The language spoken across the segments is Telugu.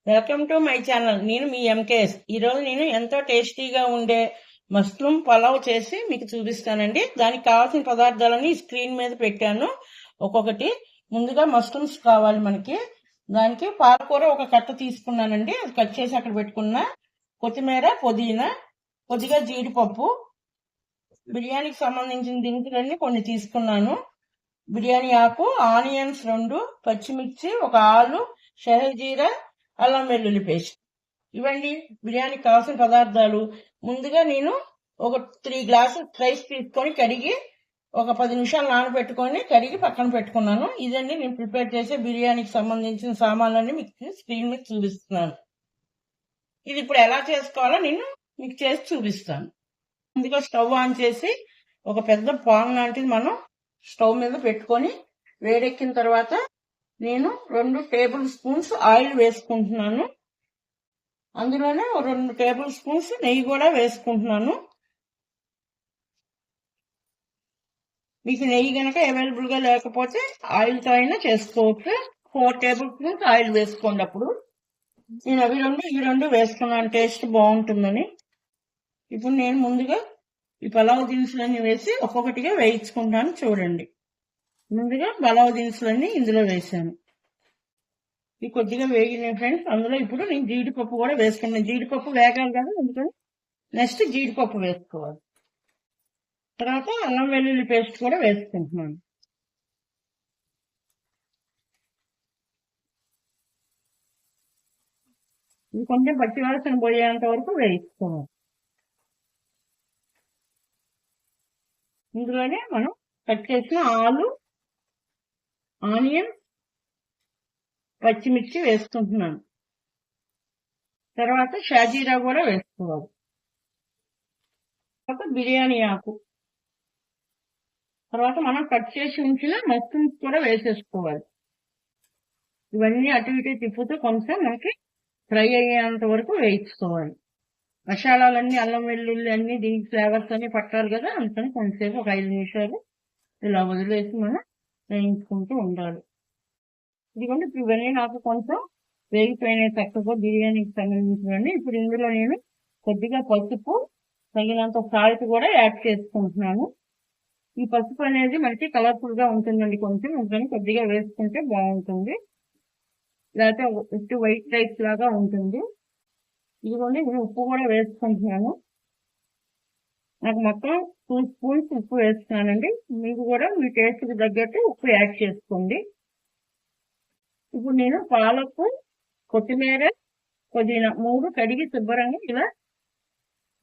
Welcome to my channel. నేను మీ ఎంకేఎస్. ఈరోజు నేను ఎంతో టేస్టీగా ఉండే మష్రూమ్ పలావ్ చేసి మీకు చూపిస్తానండి. దానికి కావాల్సిన పదార్థాలని స్క్రీన్ మీద పెట్టాను ఒక్కొక్కటి. ముందుగా మష్రూమ్స్ కావాలి మనకి. దానికి పాలకూర ఒక కట్ట తీసుకున్నానండి, అది కట్ చేసి అక్కడ పెట్టుకున్నా. కొత్తిమీర, పుదీనా, కొద్దిగా జీడిపప్పు, బిర్యానీకి సంబంధించిన దినుసులన్నీ కొన్ని తీసుకున్నాను. బిర్యానీ ఆకు, ఆనియన్స్ 2, పచ్చిమిర్చి, ఒక ఆలు, షహజీరా, అల్లం వెల్లుల్లి పేస్ట్. ఇవండి బిర్యానీకి కావాల్సిన పదార్థాలు. ముందుగా నేను ఒక 3 గ్లాసులు రైస్ తీసుకొని కడిగి ఒక 10 నిమిషాలు నానబెట్టుకొని కడిగి పక్కన పెట్టుకున్నాను. ఇదండి నేను ప్రిపేర్ చేసే బిర్యానీకి సంబంధించిన సామాన్లన్నీ మీకు స్క్రీన్ మీద చూపిస్తున్నాను. ఇది ఇప్పుడు ఎలా చేసుకోవాలో నేను మీకు చేసి చూపిస్తాను. ముందుగా స్టవ్ ఆన్ చేసి ఒక పెద్ద పాన్ లాంటిది మనం స్టవ్ మీద పెట్టుకొని వేడెక్కిన తర్వాత నేను 2 టేబుల్ స్పూన్స్ ఆయిల్ వేసుకుంటున్నాను. అందులోనే 2 టేబుల్ స్పూన్స్ నెయ్యి కూడా వేసుకుంటున్నాను. మీకు నెయ్యి కనుక అవైలబుల్ గా లేకపోతే ఆయిల్తో అయినా చేసుకోవచ్చు. 4 టేబుల్ స్పూన్స్ ఆయిల్ వేసుకోండి. అప్పుడు నేను ఈ రెండు వేసుకున్నాను, టేస్ట్ బాగుంటుందని. ఇప్పుడు నేను ముందుగా ఈ పలావ్ దినుసులన్నీ వేసి ఒక్కొక్కటిగా వేయించుకుంటాను. చూడండి, ముందుగా పలావ్ దినుసులన్నీ ఇందులో వేసాను. ఇది కొద్దిగా వేగినాయి ఫ్రెండ్స్. అందులో ఇప్పుడు నేను జీడిపప్పు కూడా వేసుకున్నాను. జీడిపప్పు వేగాలి కదా, అందుకని నెక్స్ట్ జీడిపప్పు వేసుకోవాలి. తర్వాత అల్లం వెల్లుల్లి పేస్ట్ కూడా వేసుకుంటున్నాను. ఇది కొంచెం పచ్చి వాసన పోయేంత వరకు వేసుకోవాలి. ఇందులోనే మనం కట్ చేసిన ఆలు, ఆనియన్, పచ్చిమిర్చి వేసుకుంటున్నాను. తర్వాత షాజీరా కూడా వేసుకోవాలి. తర్వాత బిర్యానీ ఆకు, తర్వాత మనం కట్ చేసి ఉంచిన మష్రూమ్స్ కూడా వేసేసుకోవాలి. ఇవన్నీ అటు ఇటు తిప్పుతూ కొంచెం మనకి ఫ్రై అయ్యేంత వరకు వేయించుకోవాలి. మసాలాలన్నీ, అల్లం వెల్లుల్లి అన్ని దీనికి ఫ్లేవర్స్ అన్ని పట్టాలి కదా, అందుకని కొంచెంసేపు ఒక 5 నిమిషాలు ఇలా వదిలేసి మనం వేయించుకుంటూ ఉండాలి. ఇదిగోండి, ఇప్పుడు ఇవన్నీ నాకు కొంచెం వేగిపోయినాయి చక్కగా బిర్యానీకి సంబంధించినవన్నీ. ఇప్పుడు ఇందులో నేను కొద్దిగా పసుపు, తగినంత సాల్ట్ కూడా యాడ్ చేసుకుంటున్నాను. ఈ పసుపు అనేది మనకి కలర్ఫుల్ గా ఉంటుందండి, కొంచెం అందుకని కొద్దిగా వేసుకుంటే బాగుంటుంది, లేకపోతే వైట్ రైస్ లాగా ఉంటుంది. ఇదిగోండి, నేను ఉప్పు కూడా వేసుకుంటున్నాను. నాకు మొత్తం 2 స్పూన్స్ ఉప్పు వేస్తున్నానండి. మీకు కూడా మీ టేస్ట్కి తగ్గట్టు ఉప్పు యాడ్ చేసుకోండి. ఇప్పుడు నేను పాలకు, కొత్తిమీర, పుదీనా 3 కడిగి శుభ్రంగా ఇలా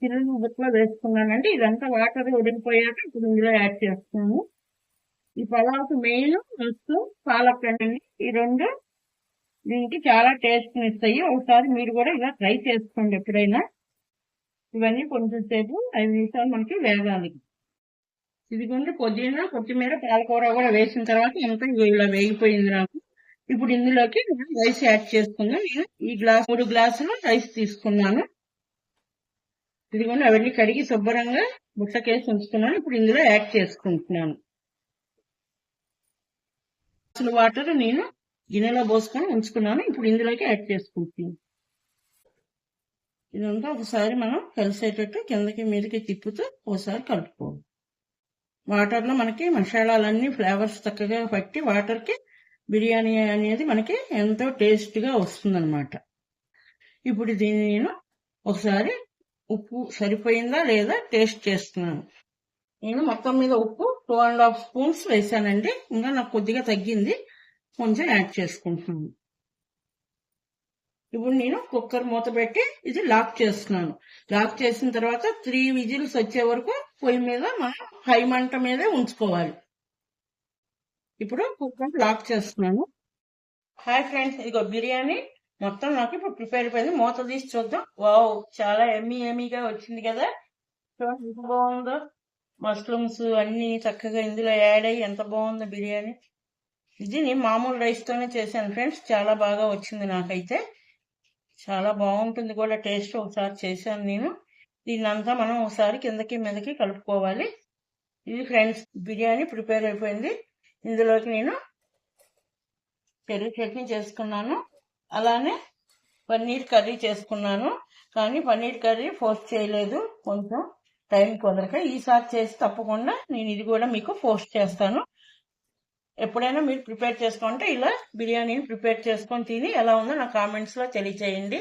చిరుగు బుట్టలో వేసుకున్నానండి. ఇదంతా వాటర్ ఉడికిపోయాక ఇప్పుడు ఇందులో యాడ్ చేస్తున్నాను. ఈ పలావుకి మెయిన్ మష్రూమ్, పాలక్ అండి. ఈ 2 దీనికి చాలా టేస్ట్ ఇస్తాయి. ఒకసారి మీరు కూడా ఇలా ట్రై చేసుకోండి ఎప్పుడైనా. ఇవన్నీ కొంచెం సేపు 5 నిమిషాలు మనకి వేగాలి. ఇదిగోండి, పుదీనా, కొత్తిమీర, పాలకూర కూడా వేసిన తర్వాత ఇంకా ఇలా వేగిపోయింది నాకు. ఇప్పుడు ఇందులోకి రైస్ యాడ్ చేసుకున్నాను. నేను ఈ 3 గ్లాసులు రైస్ తీసుకున్నాను. ఇదిగోండి, అవన్నీ కడిగి శుభ్రంగా బుట్టకేసి ఉంచుకున్నాను. ఇప్పుడు ఇందులో యాడ్ చేసుకుంటున్నాను. వాటర్ నేను గిన్నెలో పోసుకొని ఉంచుకున్నాను. ఇప్పుడు ఇందులోకి యాడ్ చేసుకుంటున్నాను. ఇదంతా ఒకసారి మనం కలిసేటట్టు కిందకి మీదకి తిప్పుతూ ఒకసారి కలుపుకోవాలి. వాటర్లో మనకి మసాలాలన్నీ ఫ్లేవర్స్ చక్కగా పట్టి వాటర్కి బిర్యానీ అనేది మనకి ఎంతో టేస్ట్గా వస్తుందన్నమాట. ఇప్పుడు దీన్ని నేను ఒకసారి ఉప్పు సరిపోయిందా లేదా టేస్ట్ చేస్తున్నాను. నేను మొత్తం మీద ఉప్పు 2.5 స్పూన్స్ వేసానండి. ఇంకా నాకు కొద్దిగా తగ్గింది, కొంచెం యాడ్ చేసుకుంటున్నాను. ఇప్పుడు నేను కుక్కర్ మూత పెట్టి ఇది లాక్ చేస్తున్నాను. లాక్ చేసిన తర్వాత 3 విజిల్స్ వచ్చే వరకు పొయ్యి మీద మనం హై మంట మీదే ఉంచుకోవాలి. ఇప్పుడు కుక్కర్ లాక్ చేస్తున్నాను. హాయ్ ఫ్రెండ్స్, ఇదిగో బిర్యానీ మొత్తం నాకు ఇప్పుడు ప్రిపేర్ అయిపోయింది. మూత తీసి చూద్దాం. వావ్, చాలా ఎమ్మీగా వచ్చింది కదా. చూడండి ఎంత బాగుందో. మష్రూమ్స్ అన్ని చక్కగా ఇందులో యాడ్ అయ్యి ఎంత బాగుందో బిర్యానీ. ఇది నేను మామూలు రైస్ తోనే చేశాను ఫ్రెండ్స్. చాలా బాగా వచ్చింది నాకైతే. చాలా బాగుంటుంది కూడా టేస్ట్. ఒకసారి చేశాను నేను. దీన్నంతా మనం ఒకసారి కిందకి మీదకి కలుపుకోవాలి. ఇది ఫ్రెండ్స్ బిర్యానీ ప్రిపేర్ అయిపోయింది. ఇందులోకి నేను పెరుగు చట్నీ చేసుకున్నాను. అలానే పన్నీర్ కర్రీ చేసుకున్నాను. కానీ పన్నీర్ కర్రీ పోస్ట్ చేయలేదు, కొంచెం టైం కుదరక. ఈసారి చేసి తప్పకుండా నేను ఇది కూడా మీకు పోస్ట్ చేస్తాను. ఎప్పుడైనా మీరు ప్రిపేర్ చేసుకుంటే ఇలా బిర్యానీని ప్రిపేర్ చేసుకొని తిని ఎలా ఉందో నా కామెంట్స్ లో తెలియచేయండి.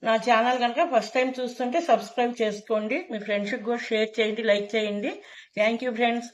నా ఛానల్ కనుక ఫస్ట్ టైం చూస్తుంటే సబ్స్క్రైబ్ చేసుకోండి. మీ ఫ్రెండ్స్కి కూడా షేర్ చేయండి, లైక్ చేయండి. Thank you friends.